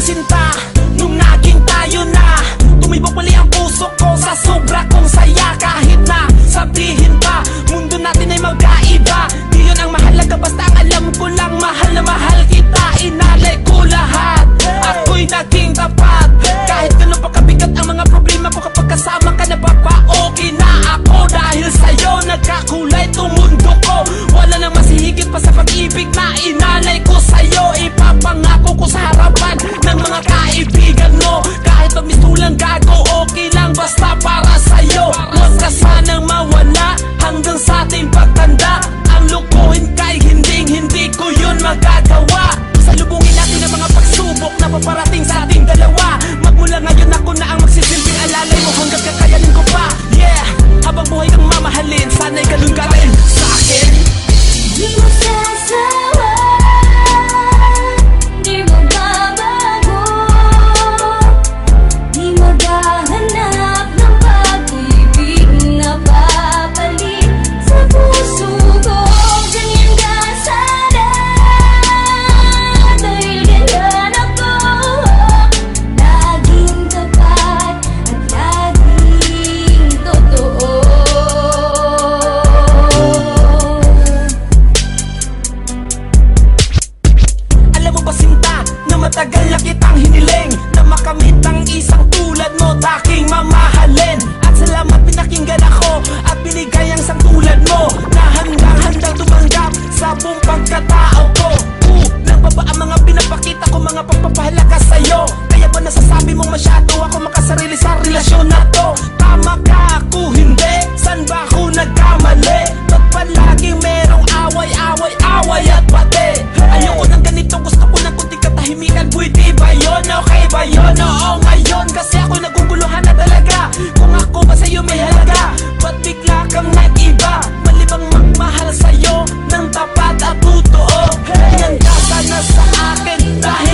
sinta nung naging tayo na. Tumibok muli ang puso ko sa sobra kong saya. Kahit na sabihin pa mundo natin ay magkaiba, di yun ang mahalaga, basta ang alam ko lang mahal na mahal kita. Inalay ko lahat, ako'y naging tapat. Kahit ganun pa kabigat ang mga problema ko, kapag kasama ka napapa-okay na ako. Dahil sa'yo nagkakulay tong mundo ko, wala nang masihigit pa sa pag-ibig na inalay ko sa'yo. Ipapangako ko sa harapan ng mga kaibigan mo, kahit pag-misulang gago, okay lang basta para sa'yo. Huwag ka sanang mawala hanggang sa ating pagtanda. Ang lukuhin kay hindi ko yun magagawa. Salubungin natin ang mga pagsubok na paparating sa ating dalawa. Magmula ngayon ako na ang magsisilbing alalay mo hanggang kakayanin ko pa. Yeah, habang buhay kang mamahalin, sana'y ganun ka rin sa akin. Di mo sasawa, di mo babago, di maghahanap ng pag-ibig na papalit sa puso ko. Ganyan ka sana, dahil ganyan ako, laging tapat at laging totoo. Alam mo ba sinta, na matagal na kitang hiniling, na makamit ang isang tulad mo, taking mamahalin. At salamat pinakinggan ako at binigay ang isang tulad mo, na handang tumanggap sa buong pagkatao ko. Nang baba ang mga pinapakita ko, mga pagpapahalaga sa'yo. Kaya ba nasasabi mo masyado ako makasarili sa relasyon na to? Tama ka, ako hindi, san ba ako nagkamali? Ba't palaging merong away at pati? Ayoko ng ganito, gusto ko ng kunting katahimikan. Pwede ba yun? Okay ba yun? Oo ngayon, kasi ako'y naguguluhan na talaga. Kung ako ba sa'yo may halaga, ba't bigla kang nag-iba? Malibang magmahal sa'yo ng tapat at totoo. Ganyan ka sana sa akin dahil